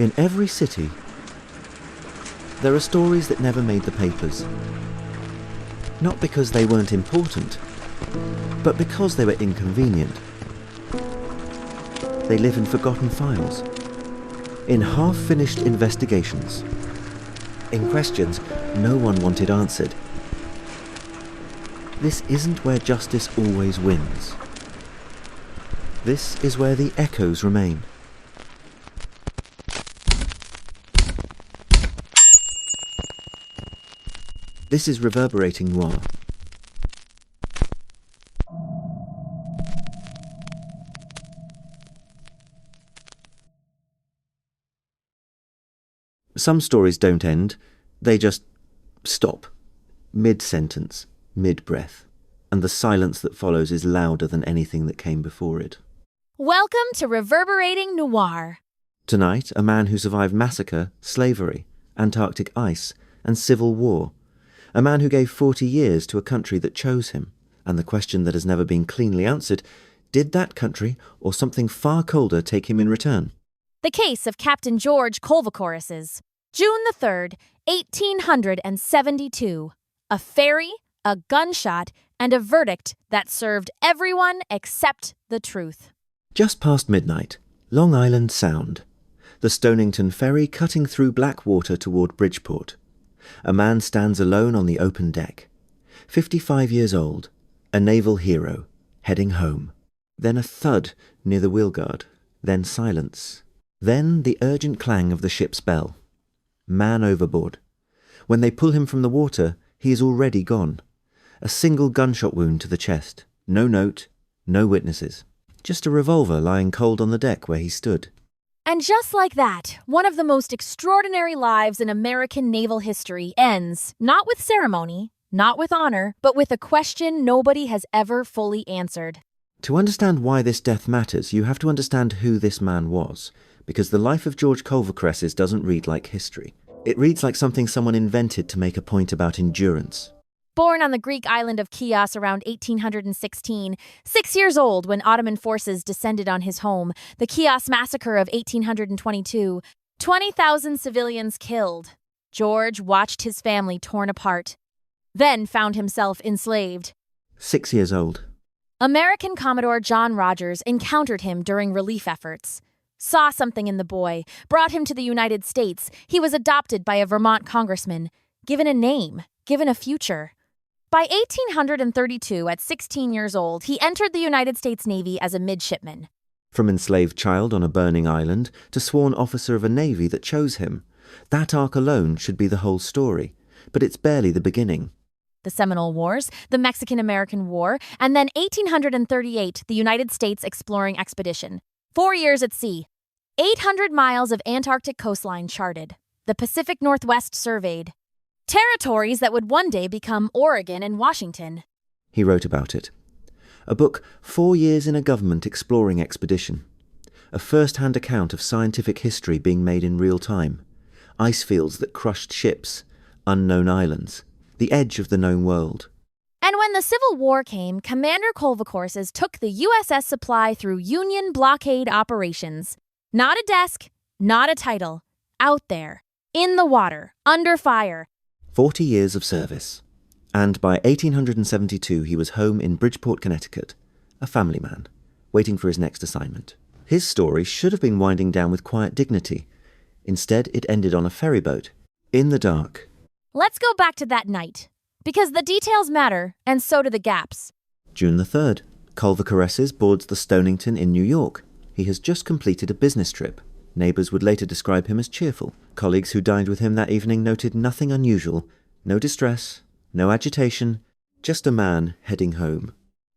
In every city, there are stories that never made the papers. Not because they weren't important, but because they were inconvenient. They live in forgotten files, in half-finished investigations, in questions no one wanted answered. This isn't where justice always wins. This is where the echoes remain. This is Reverberating Noir. Some stories don't end, they just stop, mid-sentence, mid-breath, and the silence that follows is louder than anything that came before it. Welcome to Reverberating Noir. Tonight, a man who survived massacre, slavery, Antarctic ice, and civil war. A man who gave 40 years to a country that chose him. And the question that has never been cleanly answered, did that country or something far colder take him in return? The case of Captain George Colvocoresses, June the 3rd, 1872. A ferry, a gunshot, and a verdict that served everyone except the truth. Just past midnight, Long Island Sound. The Stonington ferry cutting through black water toward Bridgeport. A man stands alone on the open deck. 55 years old, a naval hero, heading home. Then a thud near the wheel guard, then silence. Then the urgent clang of the ship's bell. Man overboard. When they pull him from the water, he is already gone. A single gunshot wound to the chest. No note, no witnesses. Just a revolver lying cold on the deck where he stood. And just like that, one of the most extraordinary lives in American naval history ends, not with ceremony, not with honor, but with a question nobody has ever fully answered. To understand why this death matters, you have to understand who this man was, because the life of George Colvocoresses doesn't read like history. It reads like something someone invented to make a point about endurance. Born on the Greek island of Chios around 1816, 6 years old when Ottoman forces descended on his home, the Chios Massacre of 1822, 20,000 civilians killed. George watched his family torn apart, then found himself enslaved. 6 years old. American Commodore John Rogers encountered him during relief efforts. Saw something in the boy, brought him to the United States. He was adopted by a Vermont congressman, given a name, given a future. By 1832, at 16 years old, he entered the United States Navy as a midshipman. From enslaved child on a burning island to sworn officer of a navy that chose him. That arc alone should be the whole story, but it's barely the beginning. The Seminole Wars, the Mexican-American War, and then 1838, the United States Exploring Expedition. 4 years at sea. 800 miles of Antarctic coastline charted. The Pacific Northwest surveyed. Territories that would one day become Oregon and Washington. He wrote about it. A book, 4 years in a government exploring expedition. A first-hand account of scientific history being made in real time. Ice fields that crushed ships, unknown islands, the edge of the known world. And when the Civil War came, Commander Colvocoresses took the USS Supply through Union blockade operations. Not a desk, not a title. Out there, in the water, under fire. 40 years of service. And by 1872 he was home in Bridgeport, Connecticut, a family man, waiting for his next assignment. His story should have been winding down with quiet dignity. Instead, it ended on a ferry boat, in the dark. Let's go back to that night, because the details matter, and so do the gaps. June the 3rd, Colvocoresses boards the Stonington in New York. He has just completed a business trip. Neighbours would later describe him as cheerful. Colleagues who dined with him that evening noted nothing unusual. No distress, no agitation, just a man heading home.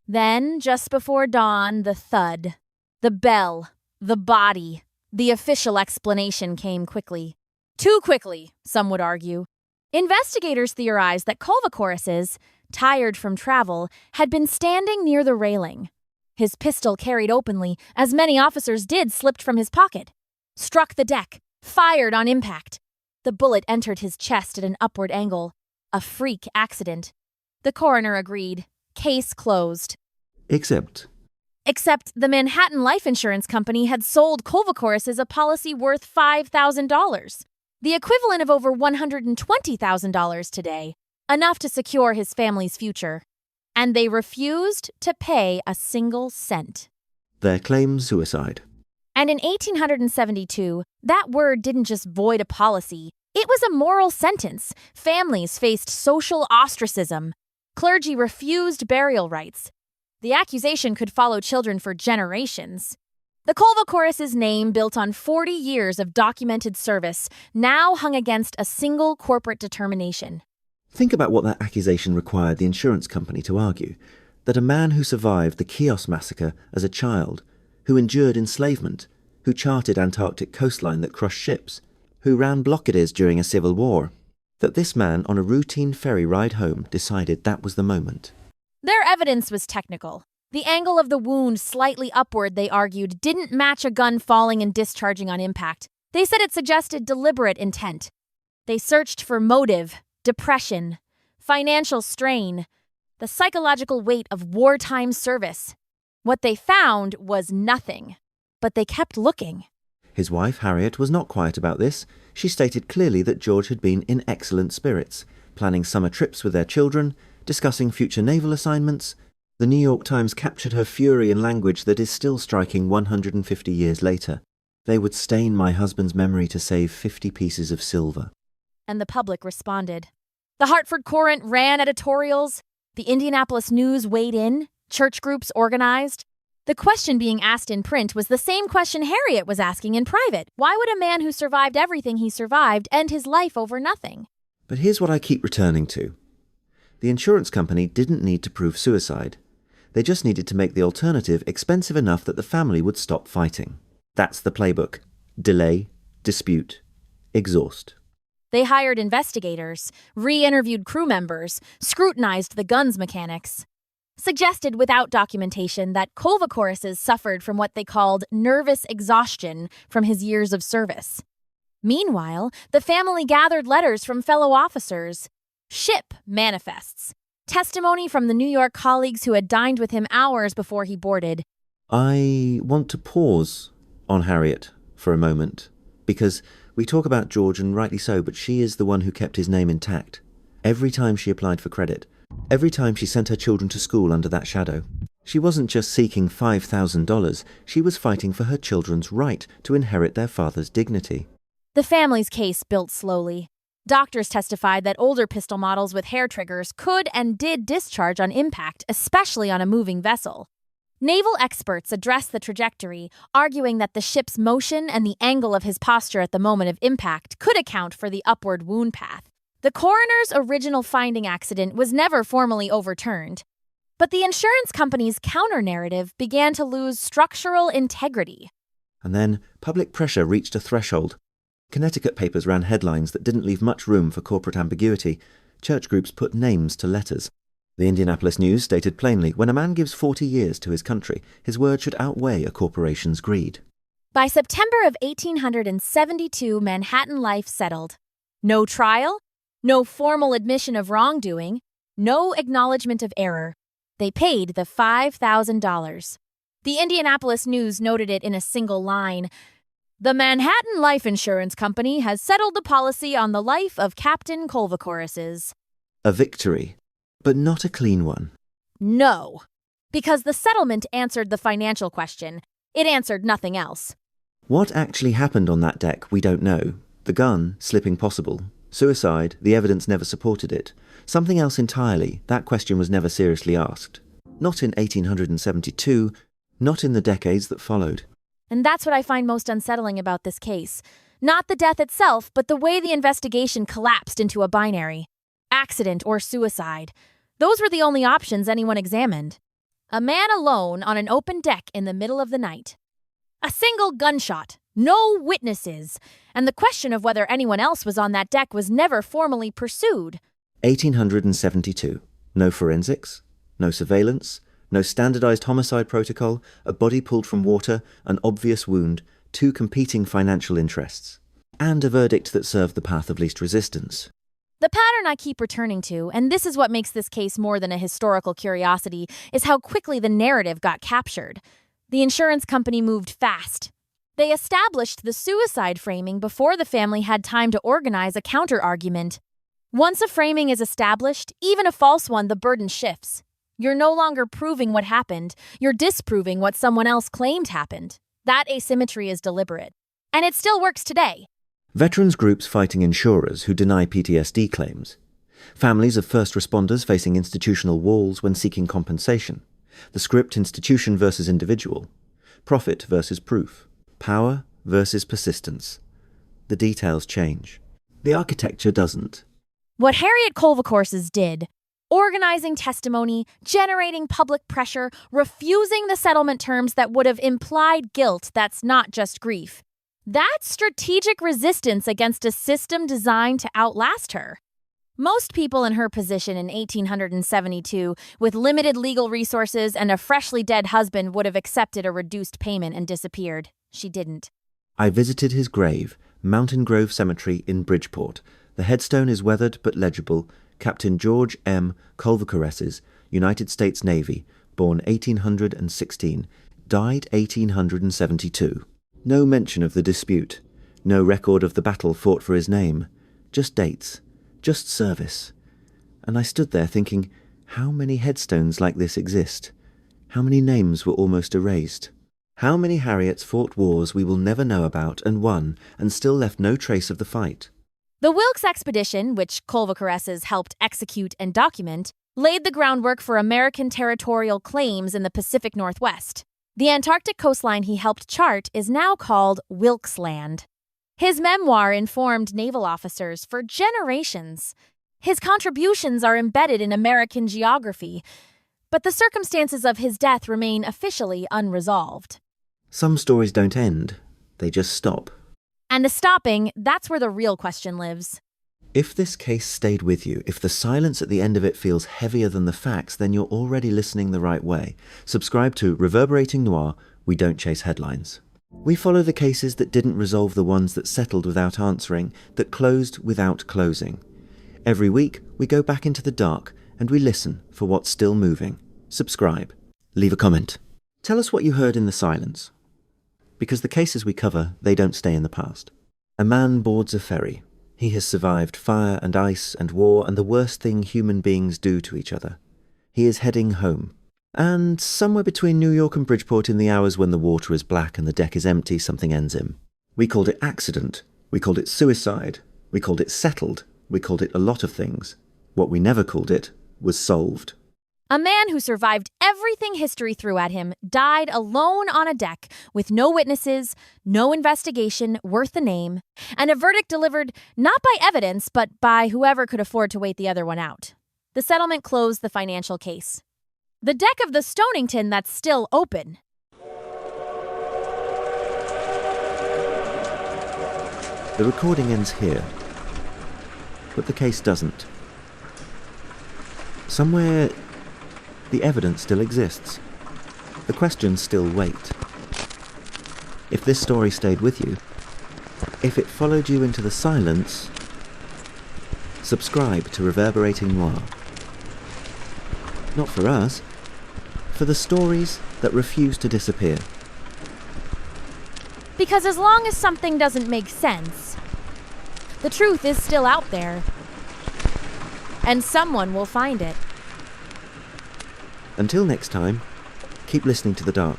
Then, just before dawn, the thud. The bell. The body. The official explanation came quickly. Too quickly, some would argue. Investigators theorized that Colvocoresses, tired from travel, had been standing near the railing. His pistol, carried openly, as many officers did, slipped from his pocket. Struck the deck, fired on impact. The bullet entered his chest at an upward angle. A freak accident. The coroner agreed. Case closed. Except Except the Manhattan Life Insurance Company had sold Colvocoresses a policy worth $5,000, the equivalent of over $120,000 today, enough to secure his family's future. And they refused to pay a single cent. Their claim suicide. And in 1872, that word didn't just void a policy, it was a moral sentence. Families faced social ostracism. Clergy refused burial rites. The accusation could follow children for generations. The Colvocoresses' name, built on 40 years of documented service, now hung against a single corporate determination. Think about what that accusation required the insurance company to argue. That a man who survived the Chios Massacre as a child, who endured enslavement, who charted Antarctic coastline that crushed ships, who ran blockades during a civil war, that this man on a routine ferry ride home decided that was the moment. Their evidence was technical. The angle of the wound slightly upward, they argued, didn't match a gun falling and discharging on impact. They said it suggested deliberate intent. They searched for motive, depression, financial strain, the psychological weight of wartime service. What they found was nothing, but they kept looking. His wife, Harriet, was not quiet about this. She stated clearly that George had been in excellent spirits, planning summer trips with their children, discussing future naval assignments. The New York Times captured her fury in language that is still striking 150 years later. They would stain my husband's memory to save 50 pieces of silver. And the public responded. The Hartford Courant ran editorials. The Indianapolis News weighed in. Church groups organized. The question being asked in print was the same question Harriet was asking in private. Why would a man who survived everything he survived end his life over nothing? But here's what I keep returning to. The insurance company didn't need to prove suicide. They just needed to make the alternative expensive enough that the family would stop fighting. That's the playbook. Delay, dispute, exhaust. They hired investigators, re-interviewed crew members, scrutinized the gun's mechanics. Suggested without documentation that Colvocoresses suffered from what they called nervous exhaustion from his years of service. Meanwhile, the family gathered letters from fellow officers, ship manifests, testimony from the New York colleagues who had dined with him hours before he boarded. I want to pause on Harriet for a moment, because we talk about George, and rightly so, but she is the one who kept his name intact. Every time she applied for credit, every time she sent her children to school under that shadow, she wasn't just seeking $5,000, she was fighting for her children's right to inherit their father's dignity. The family's case built slowly. Doctors testified that older pistol models with hair triggers could and did discharge on impact, especially on a moving vessel. Naval experts addressed the trajectory, arguing that the ship's motion and the angle of his posture at the moment of impact could account for the upward wound path. The coroner's original finding accident was never formally overturned, but the insurance company's counter-narrative began to lose structural integrity. And then public pressure reached a threshold. Connecticut papers ran headlines that didn't leave much room for corporate ambiguity. Church groups put names to letters. The Indianapolis News stated plainly, when a man gives 40 years to his country, his word should outweigh a corporation's greed. By September of 1872, Manhattan life settled. No trial, no formal admission of wrongdoing, no acknowledgement of error. They paid the $5,000. The Indianapolis News noted it in a single line. The Manhattan Life Insurance Company has settled the policy on the life of Captain Colvocoresses. A victory, but not a clean one. No, because the settlement answered the financial question. It answered nothing else. What actually happened on that deck, we don't know. The gun, slipping possible. Suicide, the evidence never supported it. Something else entirely, that question was never seriously asked. Not in 1872, not in the decades that followed. And that's what I find most unsettling about this case. Not the death itself, but the way the investigation collapsed into a binary. Accident or suicide. Those were the only options anyone examined. A man alone on an open deck in the middle of the night. A single gunshot. No witnesses. And the question of whether anyone else was on that deck was never formally pursued. 1872. No forensics. No surveillance. No standardized homicide protocol, a body pulled from water, an obvious wound, two competing financial interests. And a verdict that served the path of least resistance. The pattern I keep returning to, and this is what makes this case more than a historical curiosity, is how quickly the narrative got captured. The insurance company moved fast. They established the suicide framing before the family had time to organize a counter-argument. Once a framing is established, even a false one, the burden shifts. You're no longer proving what happened, you're disproving what someone else claimed happened. That asymmetry is deliberate. And it still works today. Veterans groups fighting insurers who deny PTSD claims. Families of first responders facing institutional walls when seeking compensation. The script institution versus individual. Profit versus proof. Power versus persistence. The details change. The architecture doesn't. What Harriet Colvocoresses did, organizing testimony, generating public pressure, refusing the settlement terms that would have implied guilt that's not just grief. That's strategic resistance against a system designed to outlast her. Most people in her position in 1872, with limited legal resources and a freshly dead husband, would have accepted a reduced payment and disappeared. She didn't. I visited his grave, Mountain Grove Cemetery in Bridgeport. The headstone is weathered but legible. Captain George M. Colvocoresses, United States Navy, born 1816, died 1872. No mention of the dispute. No record of the battle fought for his name. Just dates. Just service. And I stood there thinking, how many headstones like this exist? How many names were almost erased? How many Harriets fought wars we will never know about and won, and still left no trace of the fight? The Wilkes expedition, which Colvocoresses helped execute and document, laid the groundwork for American territorial claims in the Pacific Northwest. The Antarctic coastline he helped chart is now called Wilkes Land. His memoir informed naval officers for generations. His contributions are embedded in American geography, but the circumstances of his death remain officially unresolved. Some stories don't end, they just stop. And the stopping, that's where the real question lives. If this case stayed with you, if the silence at the end of it feels heavier than the facts, then you're already listening the right way. Subscribe to Reverberating Noir, we don't chase headlines. We follow the cases that didn't resolve, the ones that settled without answering, that closed without closing. Every week, we go back into the dark and we listen for what's still moving. Subscribe. Leave a comment. Tell us what you heard in the silence. Because the cases we cover, they don't stay in the past. A man boards a ferry. He has survived fire and ice and war and the worst thing human beings do to each other. He is heading home. And somewhere between New York and Bridgeport, in the hours when the water is black and the deck is empty, something ends him. We called it accident. We called it suicide. We called it settled. We called it a lot of things. What we never called it was solved. A man who survived everything history threw at him died alone on a deck with no witnesses, no investigation worth the name, and a verdict delivered not by evidence but by whoever could afford to wait the other one out. The settlement closed the financial case. The deck of the Stonington that's still open. The recording ends here, but the case doesn't. Somewhere, the evidence still exists. The questions still wait. If this story stayed with you, if it followed you into the silence, subscribe to Reverberating Noir. Not for us, for the stories that refuse to disappear. Because as long as something doesn't make sense, the truth is still out there. And someone will find it. Until next time, keep listening to the dark.